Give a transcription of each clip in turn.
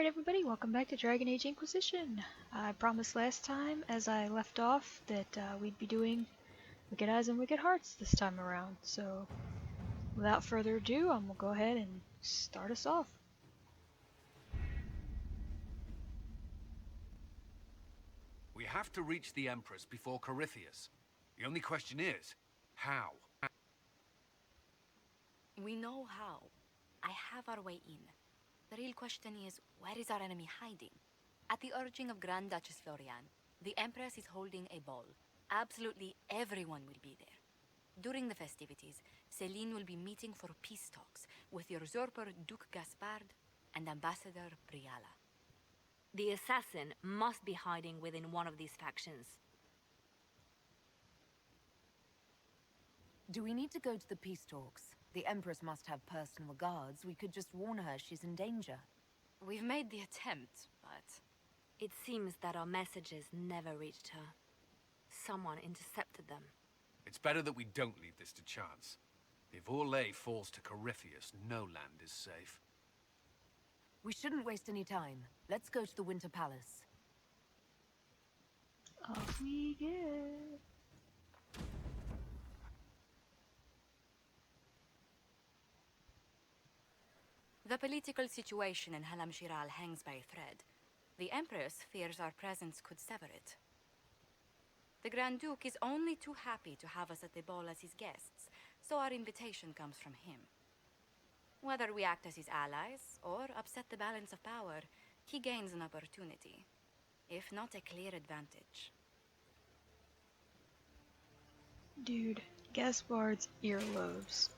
Alright everybody, welcome back to Dragon Age Inquisition. I promised last time, as I left off, that we'd be doing Wicked Eyes and Wicked Hearts this time around. So, without further ado, I'm going to go ahead and start us off. We have to reach the Empress before Corypheus. The only question is, how? We know how. I have our way in. The real question is, where is our enemy hiding? At the urging of Grand Duchess Florian, the Empress is holding a ball. Absolutely everyone will be there. During the festivities, Céline will be meeting for peace talks with the usurper Duke Gaspard and Ambassador Briala. The assassin must be hiding within one of these factions. Do we need to go to the peace talks? The Empress must have personal guards. We could just warn her she's in danger. We've made the attempt, but... It seems that our messages never reached her. Someone intercepted them. It's better that we don't leave this to chance. If Orlais falls to Corypheus, no land is safe. We shouldn't waste any time. Let's go to the Winter Palace. Off we go. The political situation in Halla hangs by a thread. The Empress fears our presence could sever it. The Grand Duke is only too happy to have us at the ball as his guests, so our invitation comes from him. Whether we act as his allies, or upset the balance of power, he gains an opportunity, if not a clear advantage. Dude, Gaspard's earlobes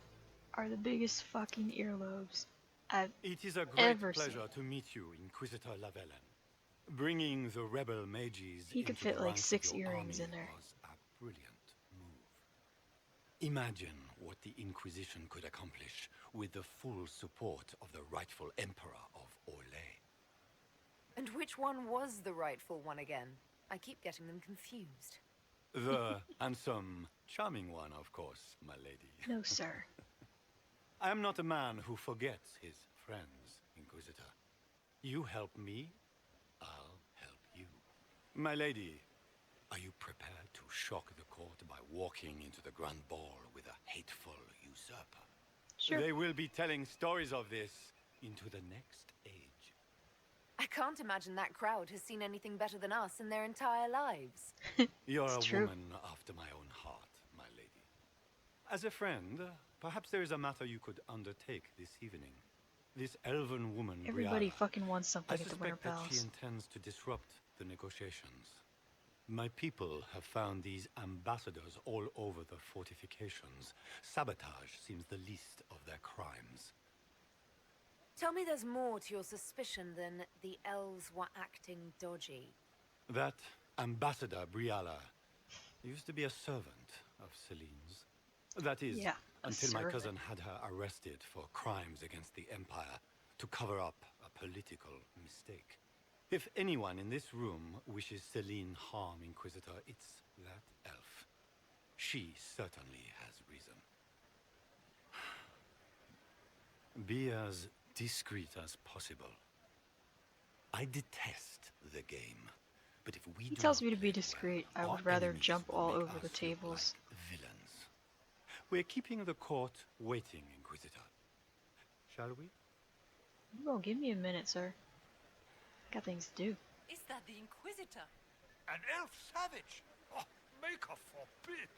are the biggest fucking earlobes I've It is a great ever pleasure seen. to meet you, Inquisitor Lavellen. Bringing the rebel mages He could into fit the like ranks of 6 your earrings army in there. was a brilliant move. Imagine what the Inquisition could accomplish with the full support of the rightful Emperor of Orlais. And which one was the rightful one again? I keep getting them confused. The handsome, charming one, of course, my lady. No, sir. I am not a man who forgets his friends, Inquisitor. You help me, I'll help you. My lady, are you prepared to shock the court by walking into the Grand Ball with a hateful usurper? Sure. They will be telling stories of this into the next age. I can't imagine that crowd has seen anything better than us in their entire lives. You're It's a true. woman after my own heart, my lady. As a friend, perhaps there is a matter you could undertake this evening. This elven woman, Everybody Briala, fucking wants I something at the Winter suspect that she Palace. intends to disrupt the negotiations. My people have found these ambassadors all over the fortifications. Sabotage seems the least of their crimes. Tell me there's more to your suspicion than the elves were acting dodgy. That ambassador, Briala, used to be a servant of Celine's. That is, Yeah, a until my servant. cousin had her arrested for crimes against the Empire to cover up a political mistake. If anyone in this room wishes Celine harm, Inquisitor, it's that elf. She certainly has reason. Be as discreet as possible. I detest the game, but if we He do tells not me to be play discreet. well, I would our rather enemies jump will all make over us the look tables. like villains. We're keeping the court waiting, Inquisitor. Shall we? Bro, give me a minute, sir. Got things to do. Is that the Inquisitor? An elf savage! Oh, make her forbid!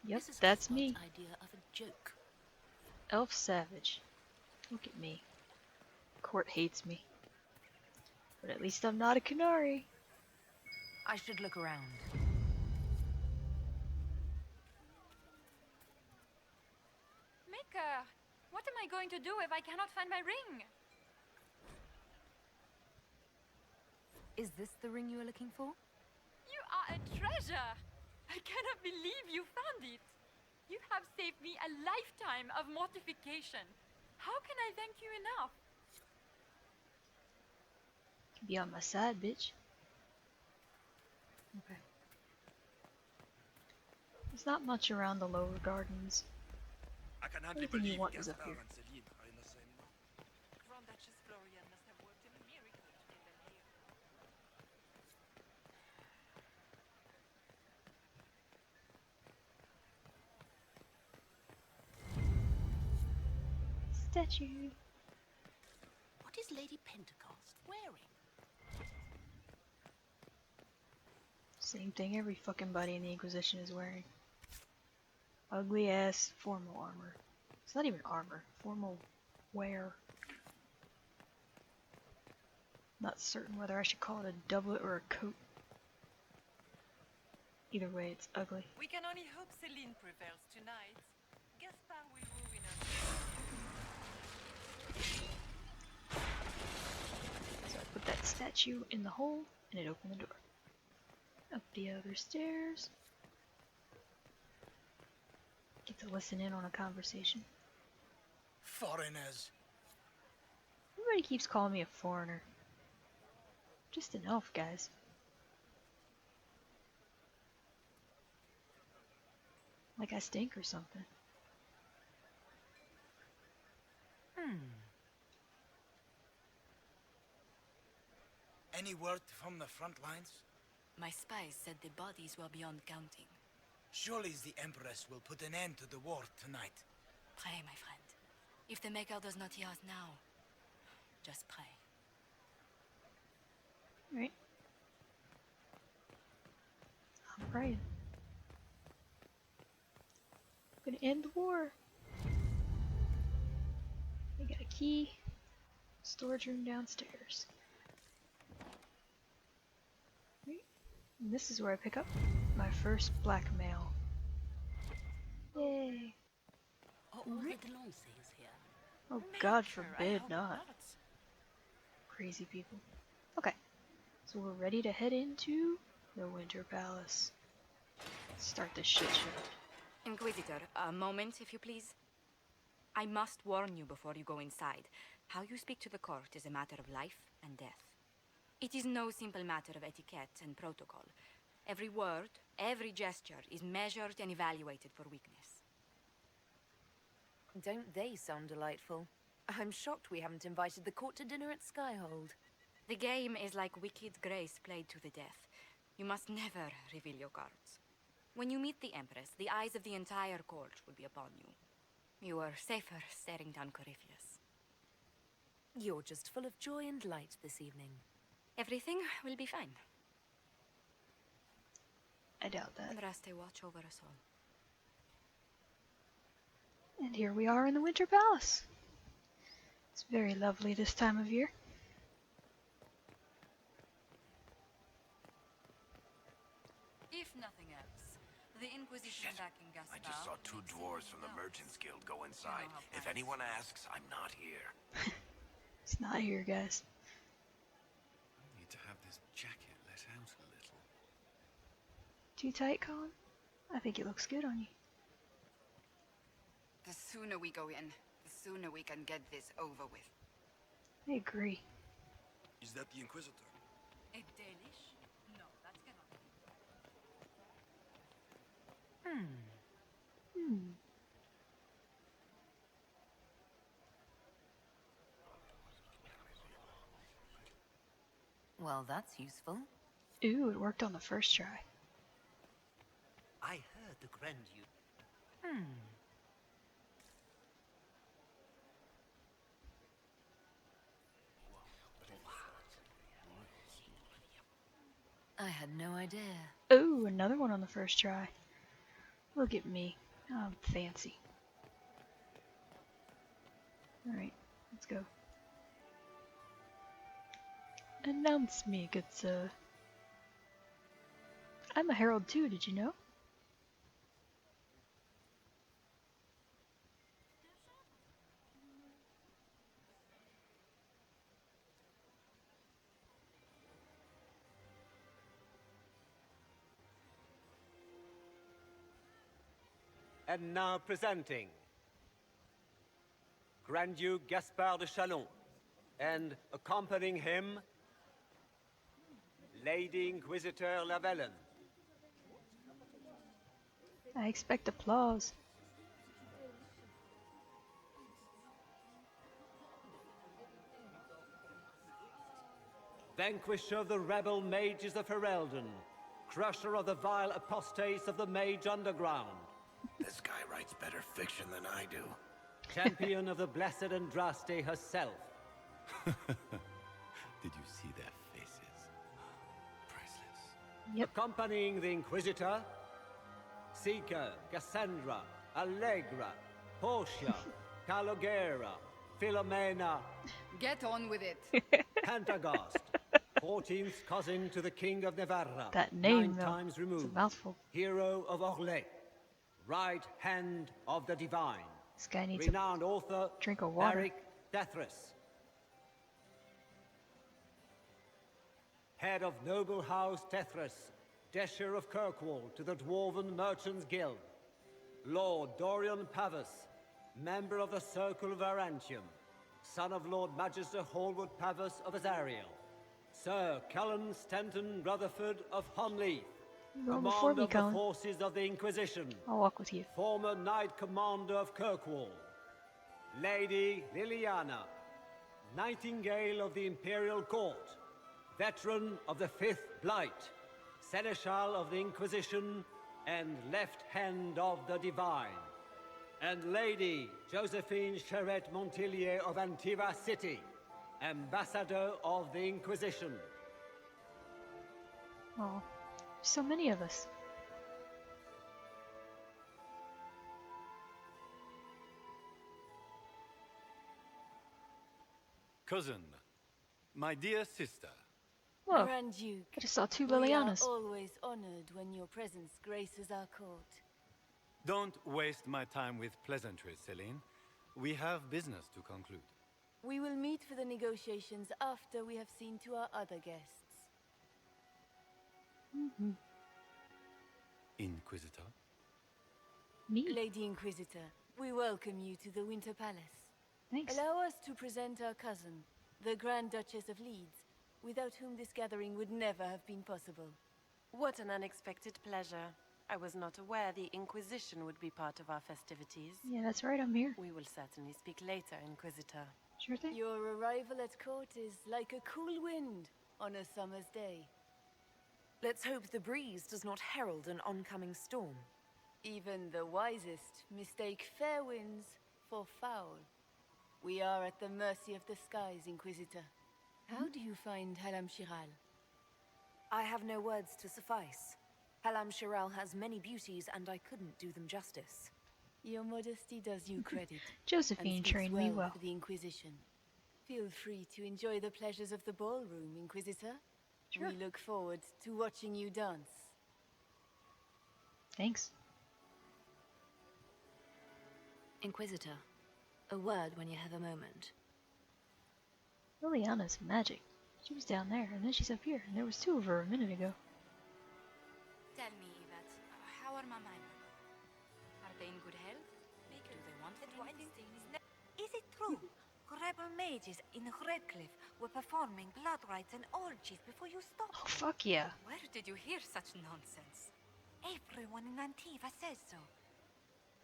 Yep, This is that's Gaspard's me. idea of a joke. Elf Savage. Look at me. Court hates me. But at least I'm not a canary. I should look around. Maker, what am I going to do if I cannot find my ring? Is this the ring you were looking for? You are a treasure! I cannot believe you found it! You have saved me a lifetime of mortification. How can I thank you enough? Be on my side, bitch. Okay. There's not much around the lower gardens. I can hardly Everything you believe want is up Gaspard here. and Celine are in the same room. Grand Duchess Florian must have worked a miracle today. statue. What is Lady Pentecost wearing? Same thing every fucking body in the Inquisition is wearing. Ugly ass formal armor. It's not even armor. Formal wear. Not certain whether I should call it a doublet or a coat. Either way, it's ugly. We can only hope Celine prevails tonight. Gaspard will ruin us. So I put that statue in the hole, and it opened the door. Up the other stairs. Get to listen in on a conversation. Foreigners. Everybody keeps calling me a foreigner. Just an elf, guys. Like I stink or something. Any word from the front lines? My spies said the bodies were beyond counting. Surely the Empress will put an end to the war tonight. Pray, my friend. If the Maker does not hear us now, just pray. Right? I'm praying. I'm gonna end the war. I got a key. Storage room downstairs. Right? And this is where I pick up my first blackmail. Yay! Are all the Delancey's here? Oh, God forbid not. Crazy people. Okay, so we're ready to head into the Winter Palace. Start this shit show. Inquisitor, a moment, if you please. I must warn you before you go inside. How you speak to the court is a matter of life and death. It is no simple matter of etiquette and protocol. Every word, every gesture is measured and evaluated for weakness. Don't they sound delightful? I'm shocked we haven't invited the court to dinner at Skyhold. The game is like Wicked Grace played to the death. You must never reveal your cards. When you meet the Empress, the eyes of the entire court will be upon you. You are safer staring down Corypheus. You're just full of joy and light this evening. Everything will be fine. I doubt that. And Raste watch over us all. And here we are in the Winter Palace. It's very lovely this time of year. If nothing else, the Inquisition back in Gaspard... I just saw two dwarves from the Merchants Guild go inside. If anyone asks, I'm not here. It's not here, guys. I need to have this jacket let out a little. Too tight, Cullen? I think it looks good on you. The sooner we go in, the sooner we can get this over with. I agree. Is that the Inquisitor? A Danish? No, that cannot be. Well, that's useful. Ooh, it worked on the first try. I heard the Grand Duke. I had no idea. Ooh, another one on the first try. Look at me. I'm fancy. Alright, let's go. Announce me, good sir. I'm a herald too, did you know? And now presenting Grand Duke Gaspard de Chalon, and accompanying him, Lady Inquisitor Lavellen. I expect applause. Vanquisher of the rebel mages of Ferelden, crusher of the vile apostates of the Mage Underground. This guy writes better fiction than I do. champion of the Blessed Andraste herself. Did you see their faces? Priceless. Yep. Accompanying the Inquisitor, Seeker, Cassandra, Allegra, Portia, Calogera, Philomena, Get on with it. Pantagast, 14th cousin to the King of Navarra, That name, 9 though, times it's a removed, mouthful. hero of Orlais, right hand of the divine, This guy needs renowned author a drink of water. Beric Dethris, head of noble house Tethras, Desher of Kirkwall to the Dwarven Merchants Guild, Lord Dorian Pavus, member of the Circle of Arantium, son of Lord Magister Hallwood Pavus of Azariel, Sir Cullen Stanton Rutherford of Humleith, Go before commander me, of the Cullen. forces of the Inquisition, I'll walk with you. former Knight Commander of Kirkwall, Lady Liliana, Nightingale of the Imperial Court, veteran of the Fifth Blight, Seneschal of the Inquisition, and Left Hand of the Divine, and Lady Josephine Charette Montillier of Antiva City, Ambassador of the Inquisition. Oh, so many of us. Cousin, my dear sister. Whoa, Grand Duke, I just saw 2 we are Lilianas. always honored when your presence graces our court. Don't waste my time with pleasantries, Celine. We have business to conclude. We will meet for the negotiations after we have seen to our other guests. Inquisitor? Me? Lady Inquisitor, we welcome you to the Winter Palace. Thanks. Allow us to present our cousin, the Grand Duchess of Leeds, without whom this gathering would never have been possible. What an unexpected pleasure. I was not aware the Inquisition would be part of our festivities. Yeah, that's right, I'm here. We will certainly speak later, Inquisitor. Sure thing. Your arrival at court is like a cool wind on a summer's day. Let's hope the breeze does not herald an oncoming storm. Even the wisest mistake fair winds for foul. We are at the mercy of the skies, Inquisitor. How do you find Halam Shiral? I have no words to suffice. Halam Shiral has many beauties, and I couldn't do them justice. Your modesty does you credit. Josephine and speaks trained me well. for the Inquisition. Feel free to enjoy the pleasures of the ballroom, Inquisitor. Sure. We look forward to watching you dance. Thanks. Inquisitor, a word when you have a moment. Liliana's magic. She was down there, and then she's up here, and there was 2 of her a minute ago. Tell me, Yvette, how are my men? Are they in good health? Do they want anything? Is it true? Rebel mages in Redcliffe were performing blood rites and orgies before you stopped. Oh, fuck yeah. Where did you hear such nonsense? Everyone in Antiva says so.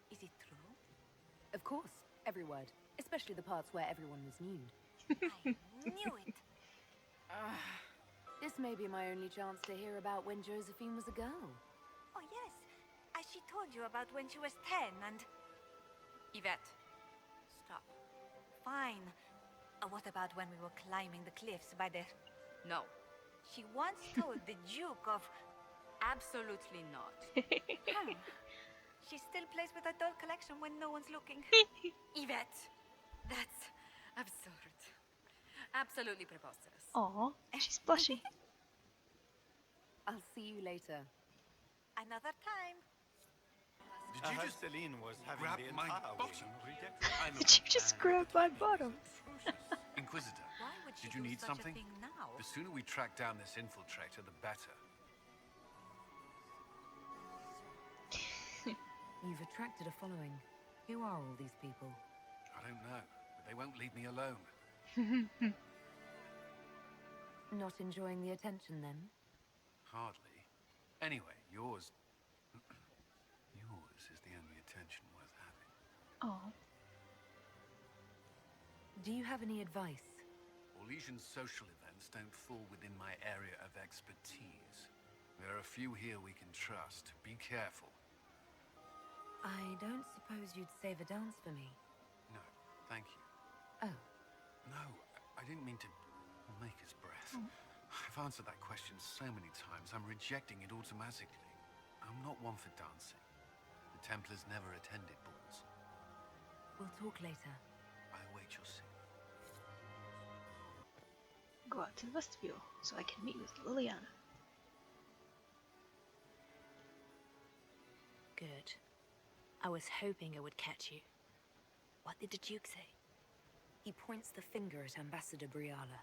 Is it true? Of course, every word. Especially the parts where everyone was nude. I knew it. This may be my only chance to hear about when Josephine was a girl. Oh yes, as she told you about when she was 10 and... Yvette, stop. Fine. What about when we were climbing the cliffs by the... No, She once told the Duke of... absolutely not. She still plays with her doll collection when no one's looking. Yvette, that's absurd. Absolutely preposterous. Aw, she's blushy. I'll see you later. Another time. Did I you heard just Celine was having grab the my entire bottom? wing redecor. Did you just grab my bottom? Inquisitor, Why would she did you do need such something? a thing now? The sooner we track down this infiltrator, the better. You've attracted a following. Who are all these people? I don't know, but they won't leave me alone. Not enjoying the attention, then? Hardly. Anyway, yours is the only attention worth having. Oh. Do you have any advice? Orlesian social events don't fall within my area of expertise. There are a few here we can trust. Be careful. I don't suppose you'd save a dance for me. No, Thank you. Oh. No, I didn't mean to make his breath. I've answered that question so many times, I'm rejecting it automatically. I'm not one for dancing. The Templars never attended balls. We'll talk later. I await your signal. Go out to the vestibule so I can meet with Liliana. Good. I was hoping I would catch you. What did the Duke say? He points the finger at Ambassador Briala.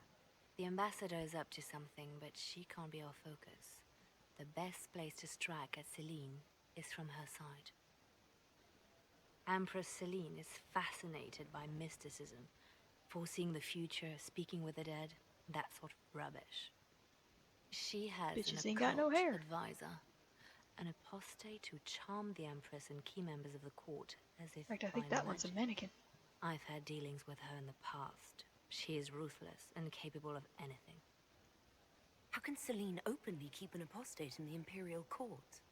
The ambassador is up to something, but she can't be our focus. The best place to strike at Celine is from her side. Empress Celine is fascinated by mysticism, foreseeing the future, speaking with the dead, that sort of rubbish. She has Bitches an ain't got no hair. advisor, an apostate who charmed the Empress and key members of the court as if In fact, I think by that one's a magic. mannequin. I've had dealings with her in the past. She is ruthless and capable of anything. How can Celine openly keep an apostate in the Imperial Court?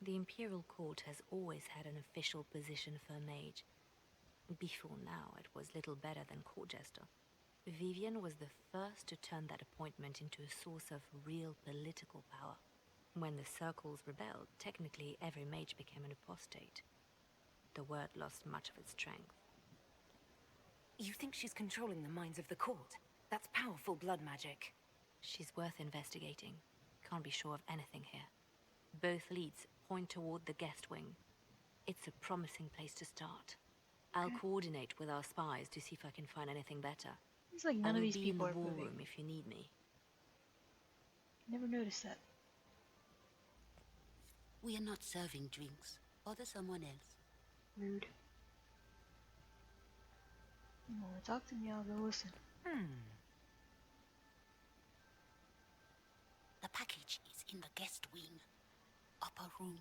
The Imperial Court has always had an official position for a mage. Before now, it was little better than court jester. Vivian was the first to turn that appointment into a source of real political power. When the circles rebelled, technically every mage became an apostate. The word lost much of its strength. You think she's controlling the minds of the court? That's powerful blood magic. She's worth investigating. Can't be sure of anything here. Both leads point toward the guest wing. It's a promising place to start. I'll coordinate with our spies to see if I can find anything better. It's like none of these people I are will be in the moving. ballroom if you need me. Never noticed that. We are not serving drinks. Order someone else. Rude. You wanna talk to me, I'll go listen. The package is in the guest wing. Upper room.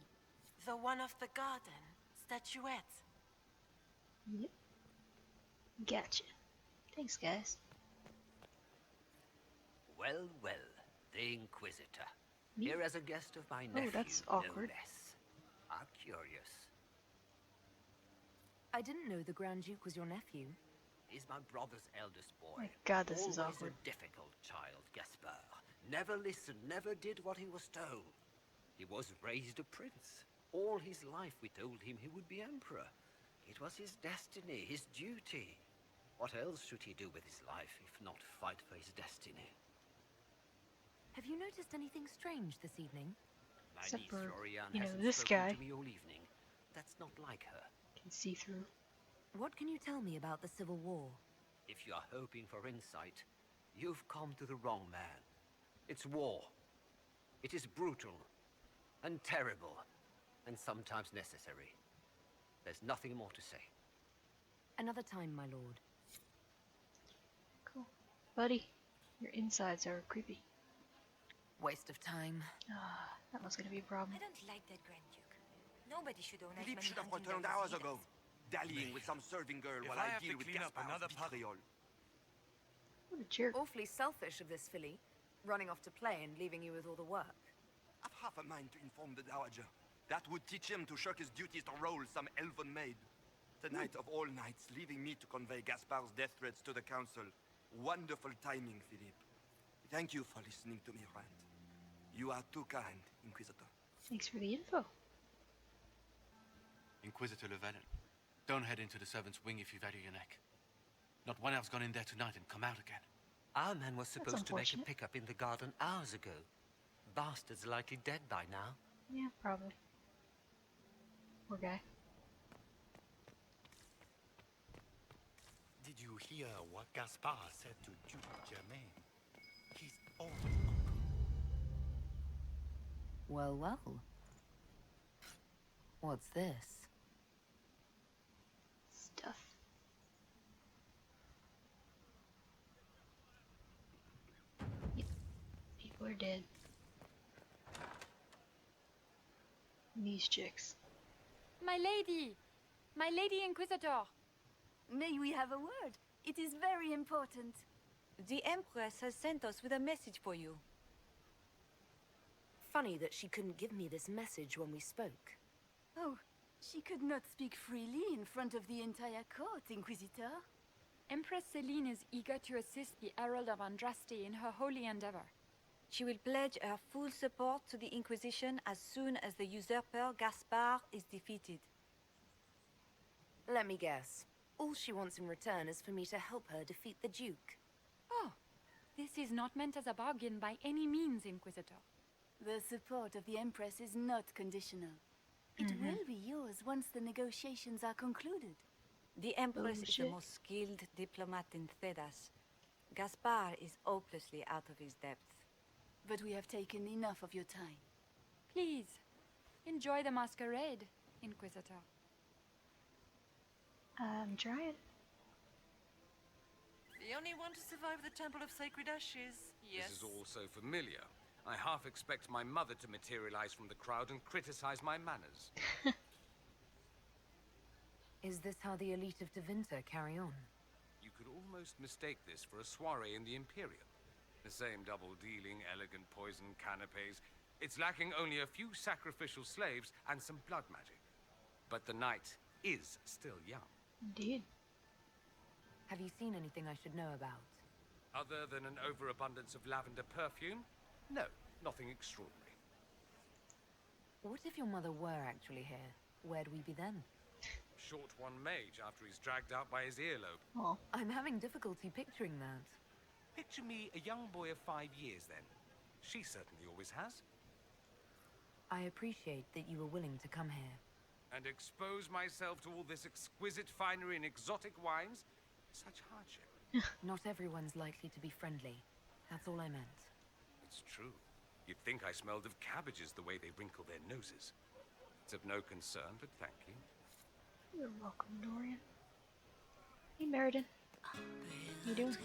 The one of the garden. Statuettes. Yep. Gotcha. Thanks, guys. Well, well, the Inquisitor. Me? Here as a guest of my nephew, that's no awkward. less. How curious. I didn't know the Grand Duke was your nephew. He's my brother's eldest boy. My God, this is Always awkward. a difficult child, Gaspar. Never listened, never did what he was told. He was raised a prince. All his life we told him he would be emperor. It was his destiny, his duty. What else should he do with his life if not fight for his destiny? Have you noticed anything strange this evening? My Except niece for, Florian you know, hasn't this spoken guy. to me all evening. That's not like her. Can see through. What can you tell me about the Civil War? If you are hoping for insight, you've come to the wrong man. It's war. It is brutal, and terrible, and sometimes necessary. There's nothing more to say. Another time, my lord. Cool. Buddy, your insides are creepy. Waste of time. Ah, that was gonna be a problem. I don't like that Grand Duke. Nobody should own as Philippe many should have hunting returned dogs hours as he ago, does. dallying with some serving girl If while I I have deal to with clean up Gaspar's another pub- vitriol. What a jerk. Awfully selfish of this filly, running off to play and leaving you with all the work. I've half a mind to inform the Dowager. That would teach him to shirk his duties to roll some elven maid. Tonight of all nights, leaving me to convey Gaspar's death threats to the council. Wonderful timing, Philippe. Thank you for listening to me rant. You are too kind, Inquisitor. Thanks for the info. Inquisitor Llewellyn, don't head into the servants' wing if you value your neck. Not one elf's gone in there tonight and come out again. Our man was supposed to make a unfortunate. pickup in the garden hours ago. Bastard's likely dead by now. Yeah, probably. Poor guy. Did you hear what Gaspar said to Duke Germain? His own uncle. Well, well. What's this? Stuff. Yep. People are dead. And these chicks. My lady! My lady Inquisitor! May we have a word? It is very important. The Empress has sent us with a message for you. Funny that she couldn't give me this message when we spoke. Oh, she could not speak freely in front of the entire court, Inquisitor. Empress Celine is eager to assist the Herald of Andraste in her holy endeavor. She will pledge her full support to the Inquisition as soon as the usurper Gaspard is defeated. Let me guess. All she wants in return is for me to help her defeat the Duke. Oh, this is not meant as a bargain by any means, Inquisitor. The support of the Empress is not conditional. It will be yours once the negotiations are concluded. The Empress is the most skilled diplomat in Thedas. Gaspard is hopelessly out of his depth. But we have taken enough of your time. Please, enjoy the masquerade, Inquisitor. I'm trying. The only one to survive the Temple of Sacred Ashes. Yes. This is all so familiar. I half expect my mother to materialize from the crowd and criticize my manners. Is this how the elite of Tevinter carry on? You could almost mistake this for a soiree in the Imperium. The same double-dealing, elegant poison canapes. It's lacking only a few sacrificial slaves and some blood magic. But the night is still young. Indeed. Have you seen anything I should know about? Other than an overabundance of lavender perfume? No, nothing extraordinary. What if your mother were actually here? Where'd we be then? Short one mage after he's dragged out by his earlobe. Oh. I'm having difficulty picturing that. Picture me a young boy of 5 years then. She certainly always has. I appreciate that you were willing to come here. And expose myself to all this exquisite finery and exotic wines? Such hardship. Not everyone's likely to be friendly. That's all I meant. It's true. You'd think I smelled of cabbages the way they wrinkle their noses. It's of no concern, but thank you. You're welcome, Dorian. Hey, Meriden. How you doing?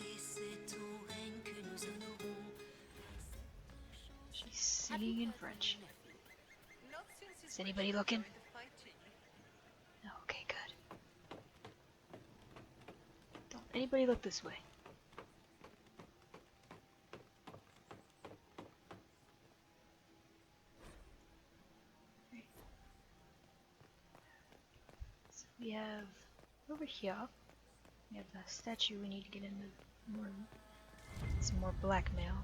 She's singing in French. Is anybody looking? No, okay, good. Don't anybody look this way. Right. So we have over here, we have a statue we need to get into more, some more blackmail.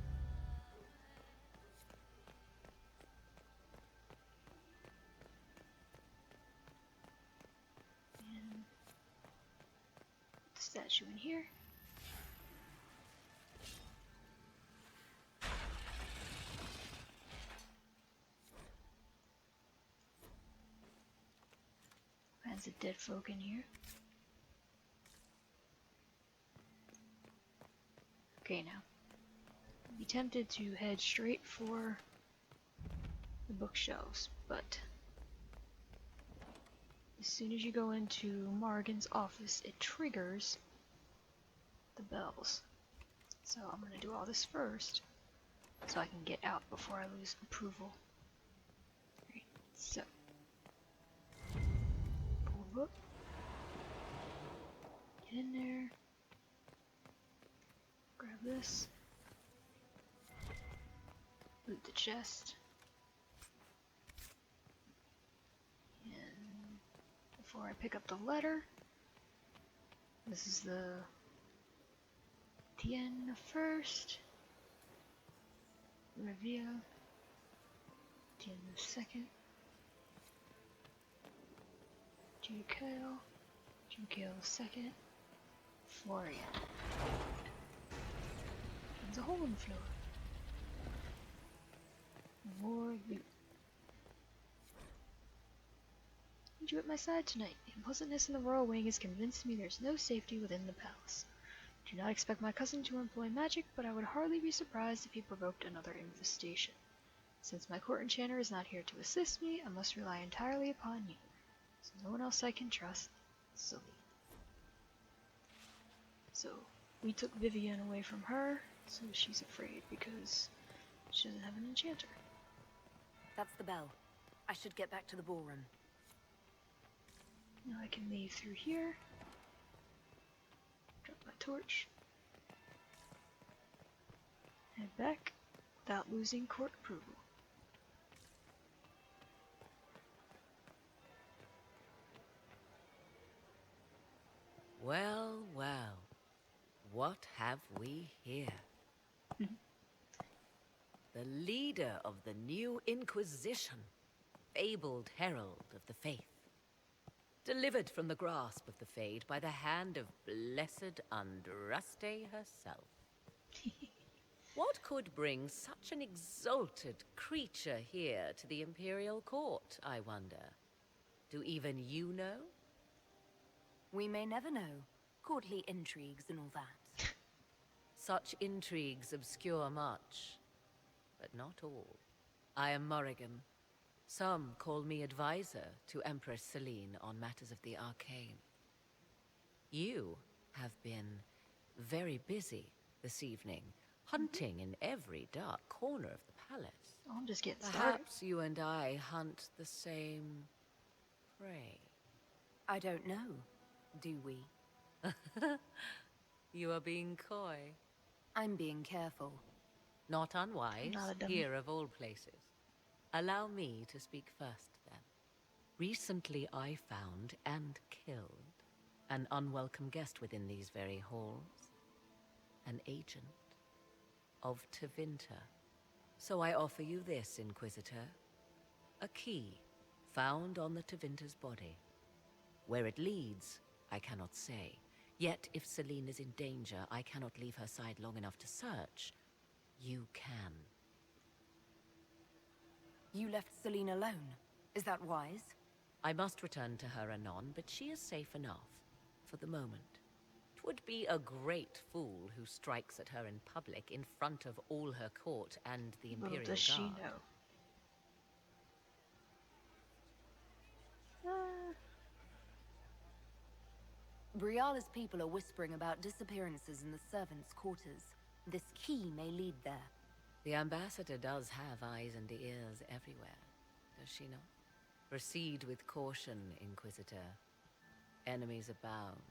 And put the statue in here. Kinds of dead folk in here. Okay, now. I'd be tempted to head straight for the bookshelves, but as soon as you go into Morrigan's office, it triggers the bells. So I'm gonna do all this first, so I can get out before I lose approval. Right, so pull the book, get in there. Grab this, loot the chest, and before I pick up the letter, this is the Tien first, Revere, Tien the second, Judicael, Judicael the second, Florian. There's a hole in the floor. More loot. Need you at my side tonight. The unpleasantness in the royal wing has convinced me there's no safety within the palace. Do not expect my cousin to employ magic, but I would hardly be surprised if he provoked another infestation. Since my court enchanter is not here to assist me, I must rely entirely upon you. There's no one else I can trust. Celine. So, we took Vivian away from her. So she's afraid because she doesn't have an enchanter. That's the bell. I should get back to the ballroom. Now I can leave through here. Drop my torch. Head back without losing court approval. Well, well. what have we here? The leader of the new Inquisition, fabled herald of the faith. Delivered from the grasp of the Fade by the hand of blessed Andraste herself. What could bring such an exalted creature here to the Imperial Court, I wonder? Do even you know? We may never know. Courtly intrigues and all that. Such intrigues obscure much, but not all. I am Morrigan. Some call me advisor to Empress Celine on matters of the arcane. You have been very busy this evening, hunting in every dark corner of the palace. I'm just getting started. Perhaps you and I hunt the same prey. I don't know. Do we? You are being coy. I'm being careful. Not unwise, Not a dummy. here of all places. Allow me to speak first, then. Recently I found and killed an unwelcome guest within these very halls. An agent of Tevinter. So I offer you this, Inquisitor. A key found on the Tevinter's body. Where it leads, I cannot say. Yet, if Celine is in danger, I cannot leave her side long enough to search. You can. You left Celine alone. Is that wise? I must return to her anon, but she is safe enough, for the moment. 'Twould be a great fool who strikes at her in public in front of all her court and the Imperial Little does she Guard. know. Briala's people are whispering about disappearances in the servants' quarters. This key may lead there. The ambassador does have eyes and ears everywhere, does she not? Proceed with caution, Inquisitor. Enemies abound,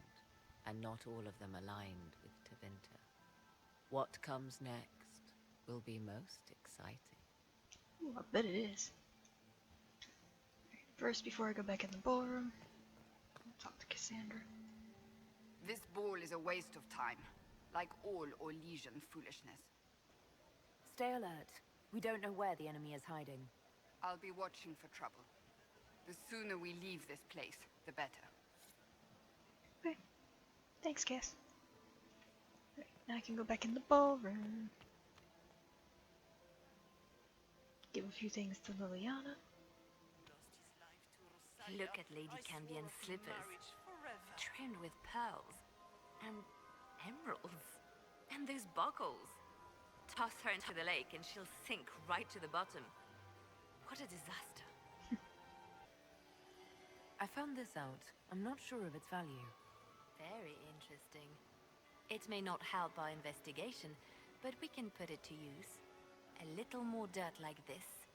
and not all of them aligned with Tevinter. What comes next will be most exciting. Ooh, I bet it is. First, before I go back in the ballroom, I'll talk to Cassandra. This ball is a waste of time, like all Orlesian foolishness. Stay alert. We don't know where the enemy is hiding. I'll be watching for trouble. The sooner we leave this place, the better. Okay. Thanks, Cass. Right, now I can go back in the ballroom. Give a few things to Liliana. Look at Lady Cambion's slippers, trimmed with pearls and emeralds, and those buckles. Toss her into the lake and she'll sink right to the bottom. What a disaster. I found this out. I'm not sure of its value. Very interesting. It may not help our investigation, but we can put it to use. A little more dirt like this,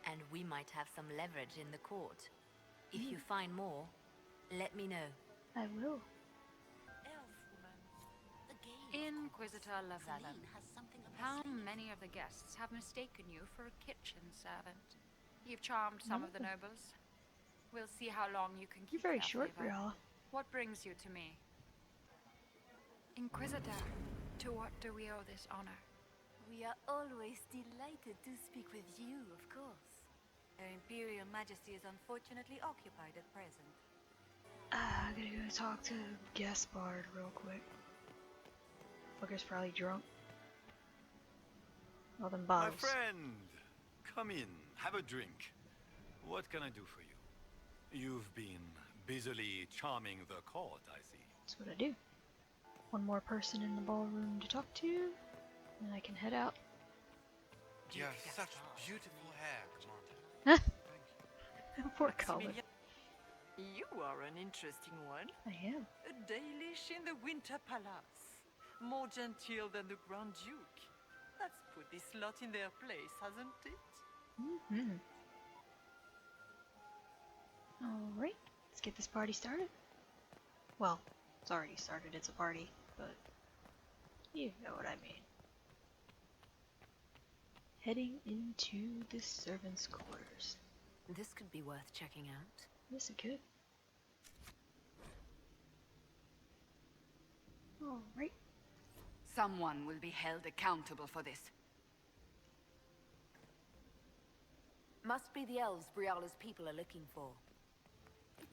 and we might have some leverage in the court. If you find more, let me know. I will. Inquisitor Lavella, how many of the guests have mistaken you for a kitchen servant? You've charmed some of the nobles. We'll see how long you can keep You're very their short, favor. Briala. What brings you to me? Inquisitor, to what do we owe this honor? We are always delighted to speak with you, of course. Her Imperial Majesty is unfortunately occupied at present. I gotta go talk to Gaspard real quick. Fucker's probably drunk. All them My bottles. friend, come in, have a drink. What can I do for you? You've been busily charming the court, I see. That's what I do. One more person in the ballroom to talk to, and I can head out. You have such beautiful hair, Commander. Poor Cullen. You are an interesting one. I am. A Dalish in the Winter Palace. More genteel than the Grand Duke. That's put this lot in their place, hasn't it? Mm-hmm. Alright, let's get this party started. Well, it's already started, it's a party, but you know what I mean. Heading into the servants' quarters. This could be worth checking out. Yes, it could. Alright. Someone will be held accountable for this. Must be the elves Briala's people are looking for.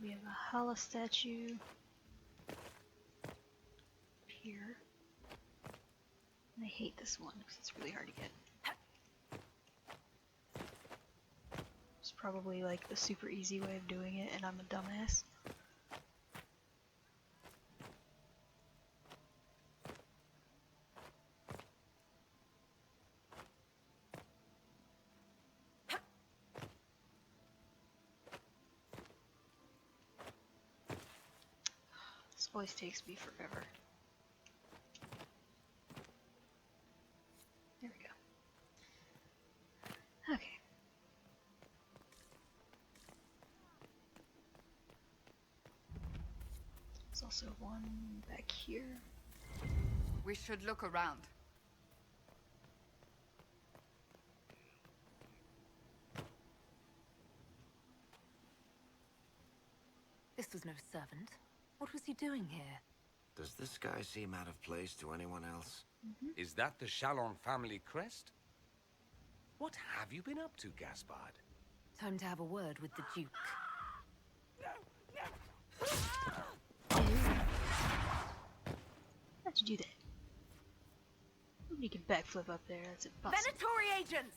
We have a Halla statue here. And I hate this one because it's really hard to get. It's probably like the super easy way of doing it, and I'm a dumbass. This always takes me forever. There we go. Okay. There's also one back here. We should look around. This was no servant. What was he doing here? Does this guy seem out of place to anyone else? Is that the Chalon family crest? What have you been up to, Gaspard? Time to have a word with the Duke. How'd you do that? Nobody can backflip up there, that's impossible. Venatory agents!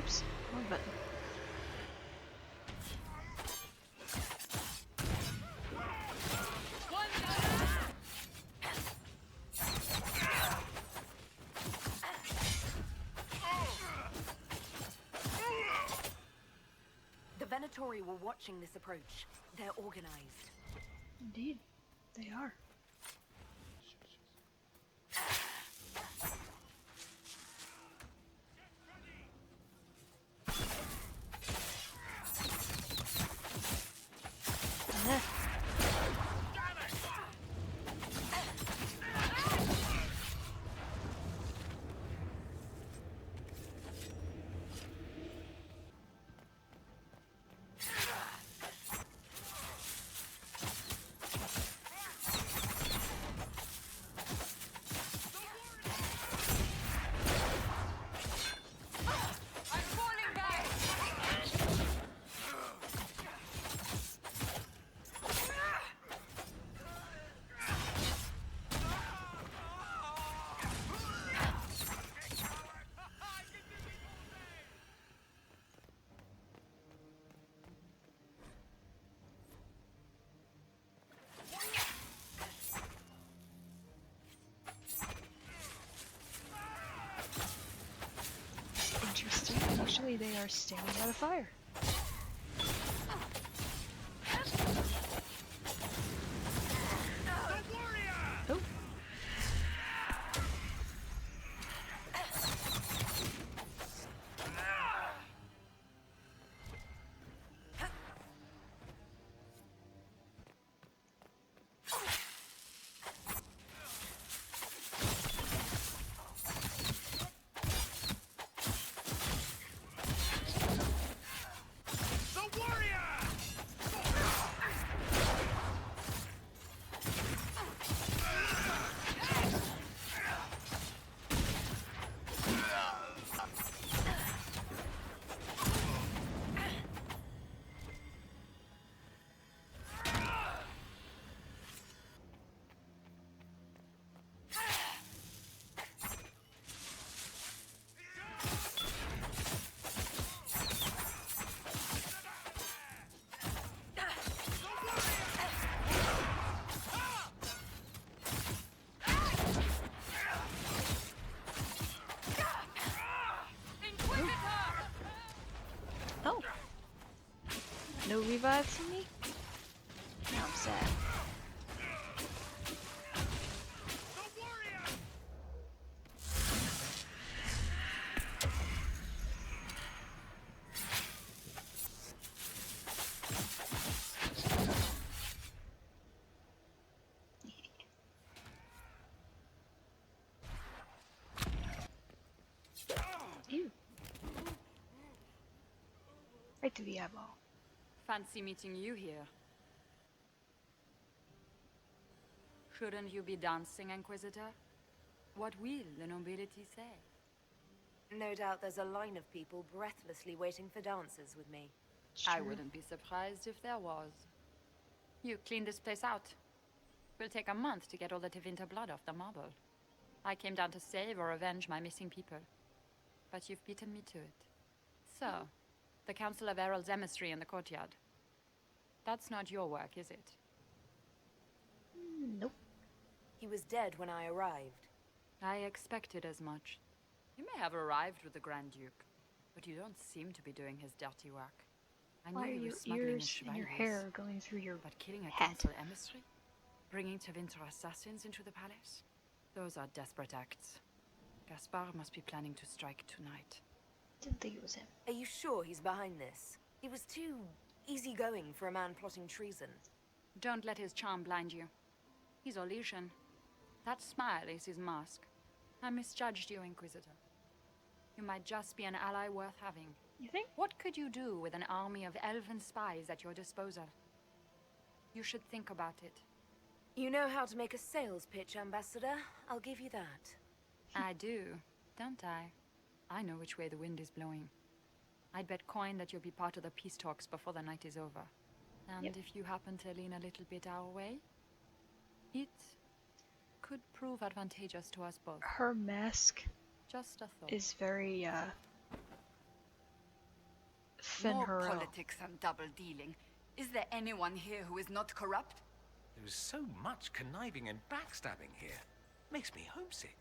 Oops, wrong button. The Venatory were watching this approach. They're organized. Indeed, they are. Interesting. Actually, they are standing by the fire. Oh. Oh. No revive for me? Now I'm sad. Right to the eyeball. Fancy meeting you here. Shouldn't you be dancing, Inquisitor? What will the nobility say? No doubt there's a line of people breathlessly waiting for dances with me. I wouldn't be surprised if there was. You cleaned this place out. Will take a month to get all the Tevinter blood off the marble. I came down to save or avenge my missing people. But you've beaten me to it. So, the Council of Herald's emissary in the courtyard. That's not your work, is it? Nope. He was dead when I arrived. I expected as much. You may have arrived with the Grand Duke, but you don't seem to be doing his dirty work. I Why knew are he your was smuggling ears in and your chevaliers, hair going through your but killing a hat? council emissary? Bringing Tevinter assassins into the palace? Those are desperate acts. Gaspard must be planning to strike tonight. Didn't think it was him. Are you sure he's behind this? He was too easygoing for a man plotting treason. Don't let his charm blind you. He's Orlesian. That smile is his mask. I misjudged you, Inquisitor. You might just be an ally worth having. You think? What could you do with an army of elven spies at your disposal? You should think about it. You know how to make a sales pitch, Ambassador. I'll give you that. I do, don't I? I know which way the wind is blowing. I'd bet coin that you'll be part of the peace talks before the night is over. And if you happen to lean a little bit our way, it could prove advantageous to us both. Her mask Just a thought. is very, More Fenherel. politics and double dealing. Is there anyone here who is not corrupt? There is so much conniving and backstabbing here. Makes me homesick.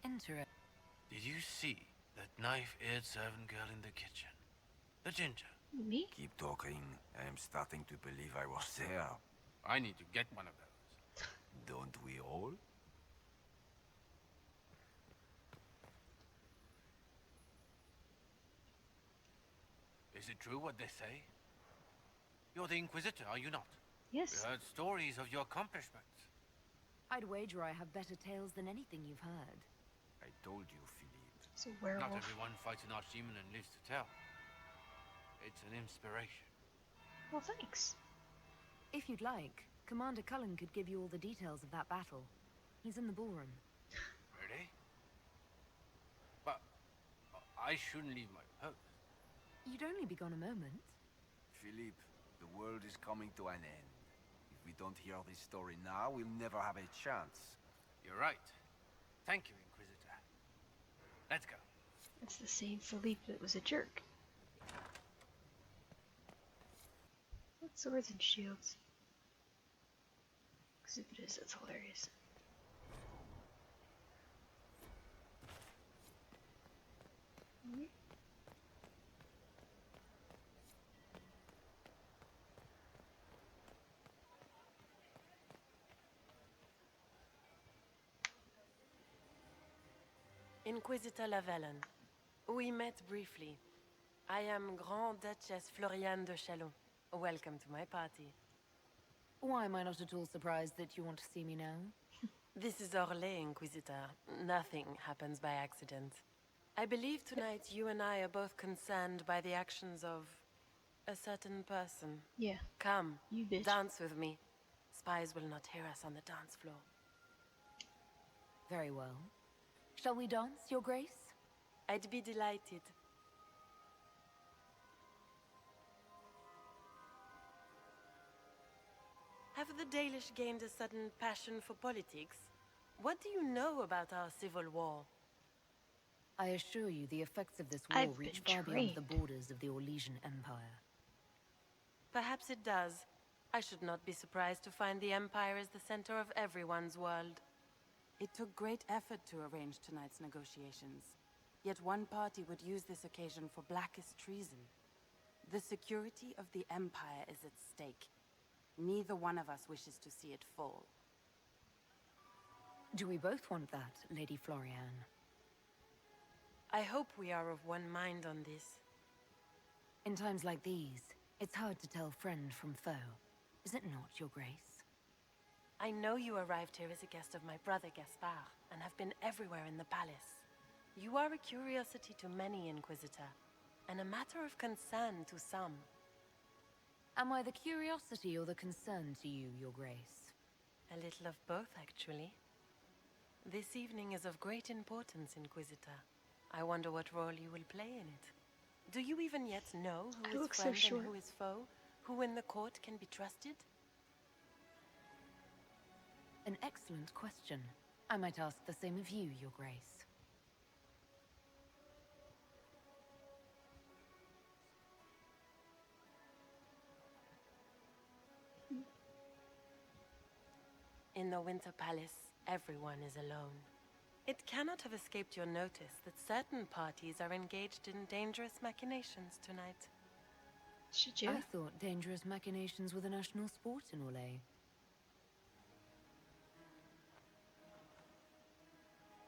Interesting. Did you see that knife-eared servant girl in the kitchen? The ginger. Me? Keep talking. I am starting to believe I was there. I need to get one of those. Don't we all? Is it true what they say? You're the Inquisitor, are you not? Yes. We heard stories of your accomplishments. I'd wager I have better tales than anything you've heard. I told you, Philippe. It's a werewolf. Not everyone fights an archdemon and lives to tell. It's an inspiration. Well, thanks. If you'd like, Commander Cullen could give you all the details of that battle. He's in the ballroom. Really? But I shouldn't leave my post. You'd only be gone a moment. Philippe, the world is coming to an end. If we don't hear this story now, we'll never have a chance. You're right. Thank you, Inquisitor. Let's go. It's the same Philippe that was a jerk. What swords and shields? Because if it is, that's hilarious. Inquisitor Lavellen. We met briefly. I am Grand Duchess Floriane de Chalon. Welcome to my party. Why am I not at all surprised that you want to see me now? This is Orlais, Inquisitor. Nothing happens by accident. I believe tonight you and I are both concerned by the actions of a certain person. Yeah. Come, you bitch. Dance with me. Spies will not hear us on the dance floor. Very well. Shall we dance, Your Grace? I'd be delighted. Have the Dalish gained a sudden passion for politics? What do you know about our civil war? I assure you the effects of this war I've reach been far beyond the trained. borders of the Orlesian Empire. Perhaps it does. I should not be surprised to find the Empire is the center of everyone's world. It took great effort to arrange tonight's negotiations. Yet one party would use this occasion for blackest treason. The security of the Empire is at stake. Neither one of us wishes to see it fall. Do we both want that, Lady Floriane? I hope we are of one mind on this. In times like these, it's hard to tell friend from foe. Is it not, Your Grace? I know you arrived here as a guest of my brother Gaspard, and have been everywhere in the palace. You are a curiosity to many, Inquisitor, and a matter of concern to some. Am I the curiosity or the concern to you, Your Grace? A little of both, actually. This evening is of great importance, Inquisitor. I wonder what role you will play in it. Do you even yet know who is friend and who is foe? Who in the court can be trusted? An excellent question. I might ask the same of you, Your Grace. In the Winter Palace, everyone is alone. It cannot have escaped your notice that certain parties are engaged in dangerous machinations tonight. Should you? I thought dangerous machinations were the national sport in Orlais.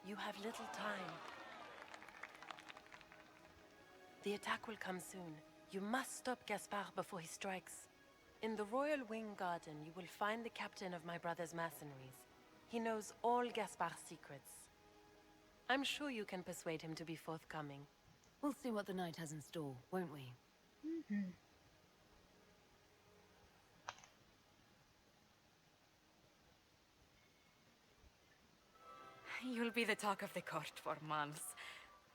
You have little time. The attack will come soon. You must stop Gaspard before he strikes. In the Royal Wing Garden, you will find the captain of my brother's mercenaries. He knows all Gaspard's secrets. I'm sure you can persuade him to be forthcoming. We'll see what the night has in store, won't we? Mm-hmm. You'll be the talk of the court for months.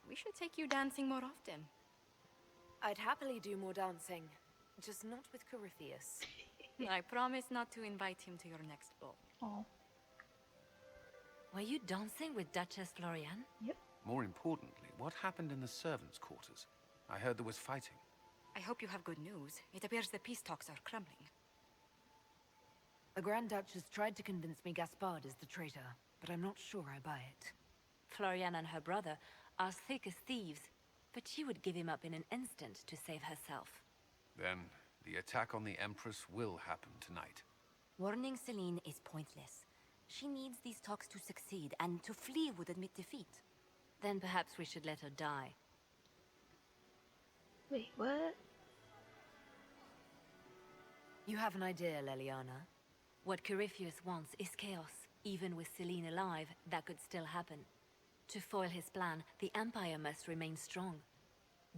We should take you dancing more often. I'd happily do more dancing, just not with Corypheus. I promise not to invite him to your next ball. Oh. Were you dancing with Duchess Florian? Yep. More importantly, what happened in the servants' quarters? I heard there was fighting. I hope you have good news. It appears the peace talks are crumbling. The Grand Duchess tried to convince me Gaspard is the traitor, but I'm not sure I buy it. Florian and her brother are thick as thieves, but she would give him up in an instant to save herself. Then, the attack on the Empress will happen tonight. Warning Celine is pointless. She needs these talks to succeed, and to flee would admit defeat. Then perhaps we should let her die. Wait, what? You have an idea, Leliana? What Corypheus wants is chaos. Even with Celine alive, that could still happen. To foil his plan, the Empire must remain strong.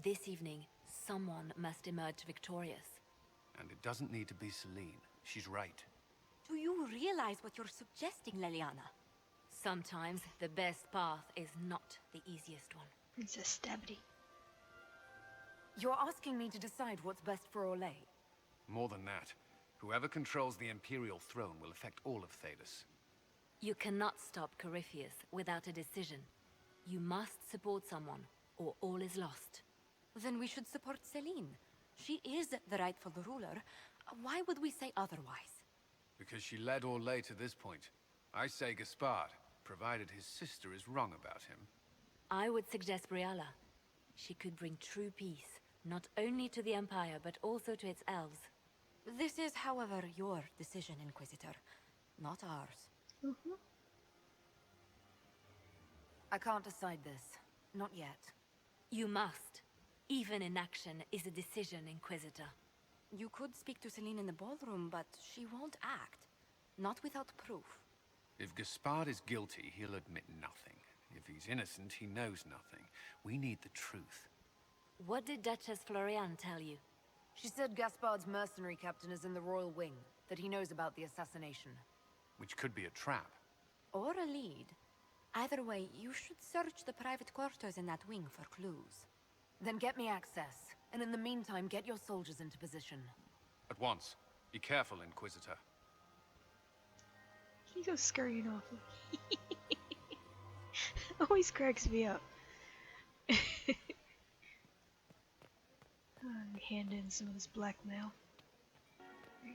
This evening, someone must emerge victorious. And it doesn't need to be Celine. She's right. Do you realize what you're suggesting, Leliana? Sometimes the best path is not the easiest one. Princess Stabity. You're asking me to decide what's best for Orlais. More than that, whoever controls the Imperial throne will affect all of Thedas. You cannot stop Corypheus without a decision. You must support someone, or all is lost. Then we should support Celine. She is the rightful ruler. Why would we say otherwise? Because she led Orlais to this point. I say Gaspard, provided his sister is wrong about him. I would suggest Briala. She could bring true peace, not only to the Empire, but also to its elves. This is, however, your decision, Inquisitor, not ours. Mm-hmm. I can't decide this. Not yet. You must. Even inaction is a decision, Inquisitor. You could speak to Celine in the ballroom, but she won't act. Not without proof. If Gaspard is guilty, he'll admit nothing. If he's innocent, he knows nothing. We need the truth. What did Duchess Florian tell you? She said Gaspard's mercenary captain is in the Royal Wing, that he knows about the assassination. Which could be a trap. Or a lead. Either way, you should search the private quarters in that wing for clues. Then get me access, and in the meantime, get your soldiers into position. At once. Be careful, Inquisitor. He goes scurrying off. Always cracks me up. Hand in some of this blackmail.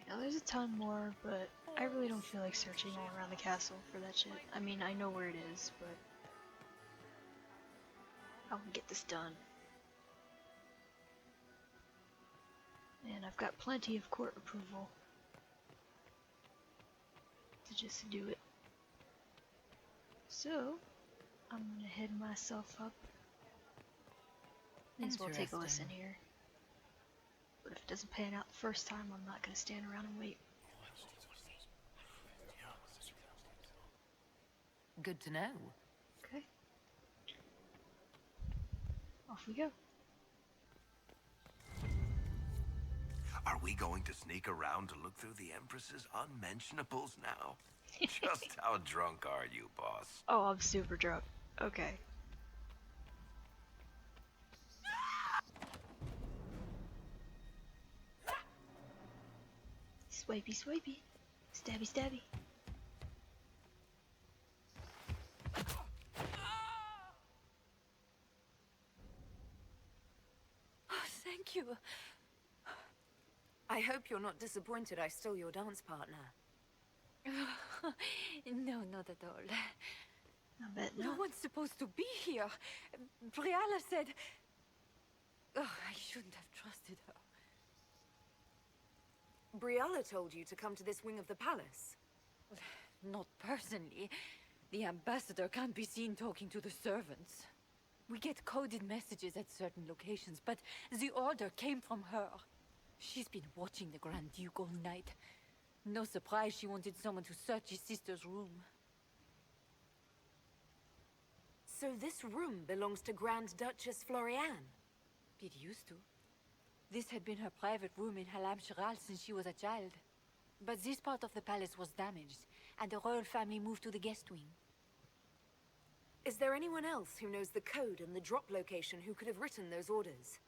Now there's a ton more, but I really don't feel like searching all around the castle for that shit. I mean, I know where it is, but I will get this done. And I've got plenty of court approval to just do it. So, I'm gonna head myself up. Might as well take a listen here. But if it doesn't pan out the first time, I'm not gonna stand around and wait. Good to know. Okay. Off we go. Are we going to sneak around to look through the Empress's unmentionables now? Just how drunk are you, boss? Oh, I'm super drunk. Okay. Swipey, swipey. Stabby, stabby. Oh, thank you. I hope you're not disappointed I stole your dance partner. No, not at all. I bet No not. one's supposed to be here. Briala said... Oh, I shouldn't have trusted her. Briala told you to come to this wing of the palace. Not personally. The ambassador can't be seen talking to the servants. We get coded messages at certain locations, but the order came from her. She's been watching the Grand Duke all night. No surprise she wanted someone to search his sister's room. So this room belongs to Grand Duchess Floriane? It used to. This had been her private room in Halla since she was a child. But this part of the palace was damaged, and the royal family moved to the guest wing. Is there anyone else who knows the code and the drop location who could have written those orders?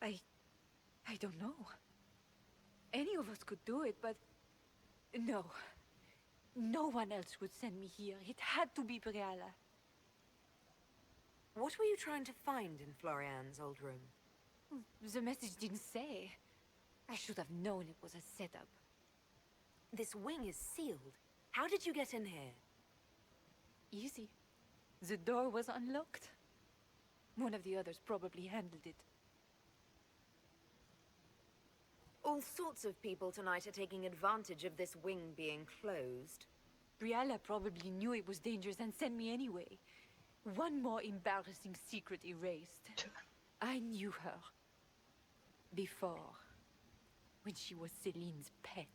I don't know. Any of us could do it, but... No. No one else would send me here. It had to be Briala. What were you trying to find in Floriane's old room? The message didn't say. I should have known it was a setup. This wing is sealed. How did you get in here? Easy. The door was unlocked. One of the others probably handled it. All sorts of people tonight are taking advantage of this wing being closed. Briala probably knew it was dangerous and sent me anyway. One more embarrassing secret erased. I knew her. Before. When she was Celine's pet.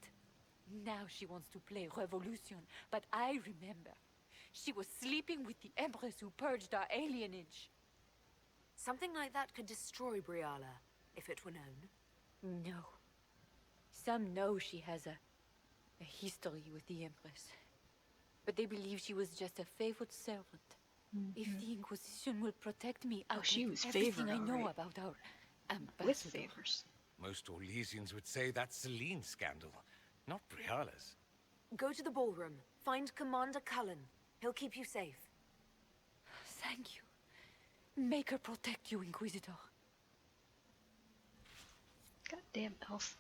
Now she wants to play Revolution, but I remember. She was sleeping with the Empress who purged our alienage. Something like that could destroy Briala, if it were known. No. Some know she has a history with the Empress. But they believe she was just a favored servant. If the Inquisition will protect me, I'll she take was everything favored, I know alright. about our ambassador. With favors. Most Orlesians would say that's Celine's scandal, not Briala's. Go to the ballroom. Find Commander Cullen. He'll keep you safe. Thank you. Make her protect you, Inquisitor. Goddamn elf.